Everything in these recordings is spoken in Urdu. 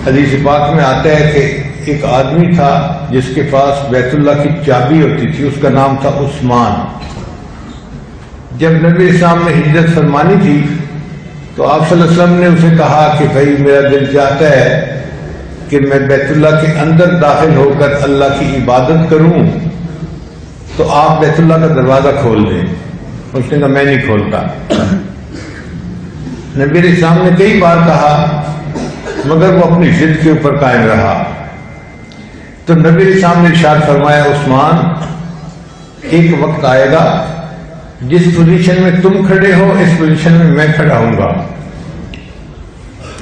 حدیث پاک میں آتا ہے کہ ایک آدمی تھا جس کے پاس بیت اللہ کی چابی ہوتی تھی، اس کا نام تھا عثمان۔ جب نبی اسلام نے ہجرت فرمانی تھی تو آپ صلی اللہ علیہ وسلم نے اسے کہا کہ بھائی میرا دل چاہتا ہے کہ میں بیت اللہ کے اندر داخل ہو کر اللہ کی عبادت کروں، تو آپ بیت اللہ کا دروازہ کھول دیں۔ اس نے کہا میں نہیں کھولتا۔ نبی اسلام نے کئی بار کہا مگر وہ اپنی ضد کے اوپر قائم رہا۔ تو نبی اسلام نے ارشاد فرمایا عثمان ایک وقت آئے گا جس پوزیشن میں تم کھڑے ہو اس پوزیشن میں میں کھڑا ہوں گا،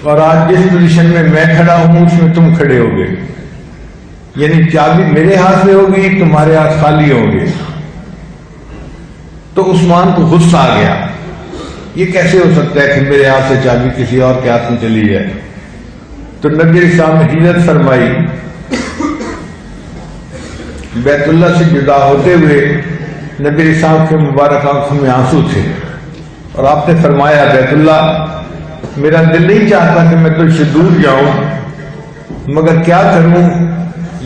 اور آج جس پوزیشن میں میں کھڑا ہوں اس میں تم کھڑے ہوگے، یعنی چابی میرے ہاتھ میں ہوگی، تمہارے ہاتھ خالی ہوں گے۔ تو عثمان کو غصہ آ گیا، یہ کیسے ہو سکتا ہے کہ میرے ہاتھ سے چابی کسی اور کے ہاتھ میں چلی جائے؟ تو نبی اسلام نے ہجرت فرمائی، بیت اللہ سے جدا ہوتے ہوئے نبی اسلام کے مبارک آنکھوں میں آنسو تھے، اور آپ نے فرمایا بیت اللہ میرا دل نہیں چاہتا کہ میں تجھ سے دور جاؤں، مگر کیا کروں،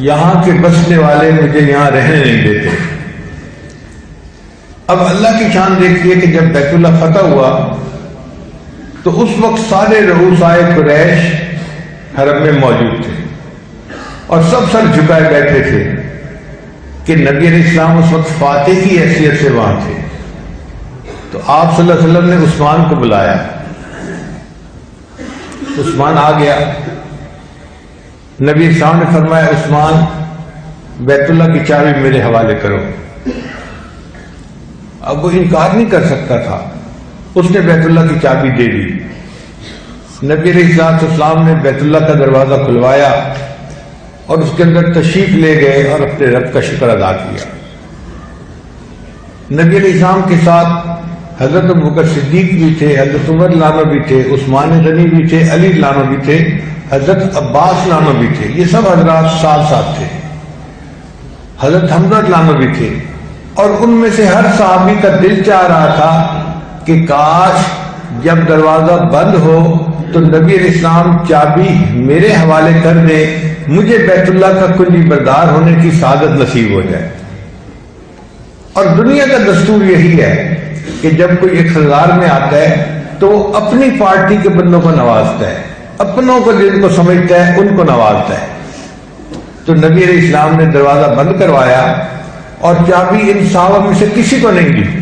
یہاں کے بسنے والے مجھے یہاں رہنے نہیں دیتے۔ اب اللہ کی شان دیکھیے کہ جب بیت اللہ فتح ہوا تو اس وقت سارے رؤسائے قریش حرم میں موجود تھے اور سب سر جھکائے بیٹھے تھے کہ نبی علیہ السلام اس وقت فاتح کی حیثیت سے وہاں تھے۔ تو آپ صلی اللہ علیہ وسلم نے عثمان کو بلایا، عثمان آ گیا۔ نبی السلام نے فرمایا عثمان بیت اللہ کی چابی میرے حوالے کرو۔ اب وہ انکار نہیں کر سکتا تھا، اس نے بیت اللہ کی چابی دے دی۔ نبی علیہ السلام نے بیت اللہ کا دروازہ کھلوایا اور اس کے اندر تشریف لے گئے اور اپنے رب کا شکر ادا کیا۔ نبی علیہ السلام کے ساتھ حضرت ابوبکر صدیق بھی تھے، حضرت عمر لانو بھی تھے، عثمان غنی بھی تھے، علی لانو بھی تھے، حضرت عباس لانو بھی تھے، یہ سب حضرات ساتھ ساتھ تھے، حضرت حمزہ لانو بھی تھے۔ اور ان میں سے ہر صحابی کا دل چاہ رہا تھا کہ کاش جب دروازہ بند ہو تو نبی علیہ السلام چابی میرے حوالے کر دے، مجھے بیت اللہ کا کنجی بردار ہونے کی سعادت نصیب ہو جائے۔ اور دنیا کا دستور یہی ہے کہ جب کوئی اقتدار میں آتا ہے تو وہ اپنی پارٹی کے بندوں کو نوازتا ہے، اپنوں کو جن کو سمجھتا ہے ان کو نوازتا ہے۔ تو نبی علیہ السلام نے دروازہ بند کروایا اور چابی ان صحابہ میں سے کسی کو نہیں دی۔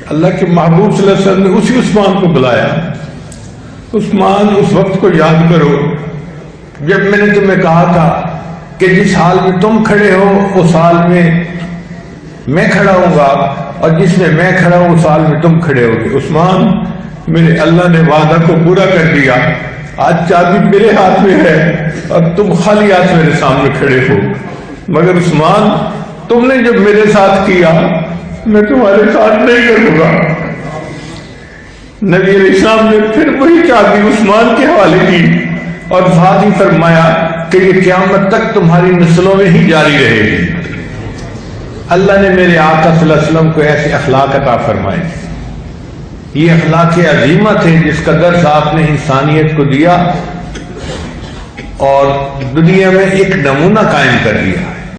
اللہ کے محبوب صلی اللہ علیہ وسلم نے اسی عثمان کو بلایا، عثمان اس وقت کو یاد کرو جب میں نے تمہیں کہا تھا کہ جس حال میں تم کھڑے ہو اس حال میں کھڑا ہوں گا، اور جس میں میں کھڑا ہوں اس حال میں تم کھڑے ہوگے۔ عثمان میرے اللہ نے وعدہ کو پورا کر دیا، آج چابی میرے ہاتھ میں ہے اور تم خالی ہاتھ میرے سامنے کھڑے ہو، مگر عثمان تم نے جب میرے ساتھ کیا میں تمہارے ساتھ نہیں کروں گا۔ نبی علیہ السلام نے پھر وہی چابی عثمان کے حوالے کی اور ساتھ ہی فرمایا کہ یہ قیامت تک تمہاری نسلوں میں ہی جاری رہے گی۔ اللہ نے میرے آقا صلی اللہ علیہ وسلم کو ایسے اخلاق عطا فرمائے، یہ اخلاق عظیمہ تھے جس کا درس آپ نے انسانیت کو دیا اور دنیا میں ایک نمونہ قائم کر دیا۔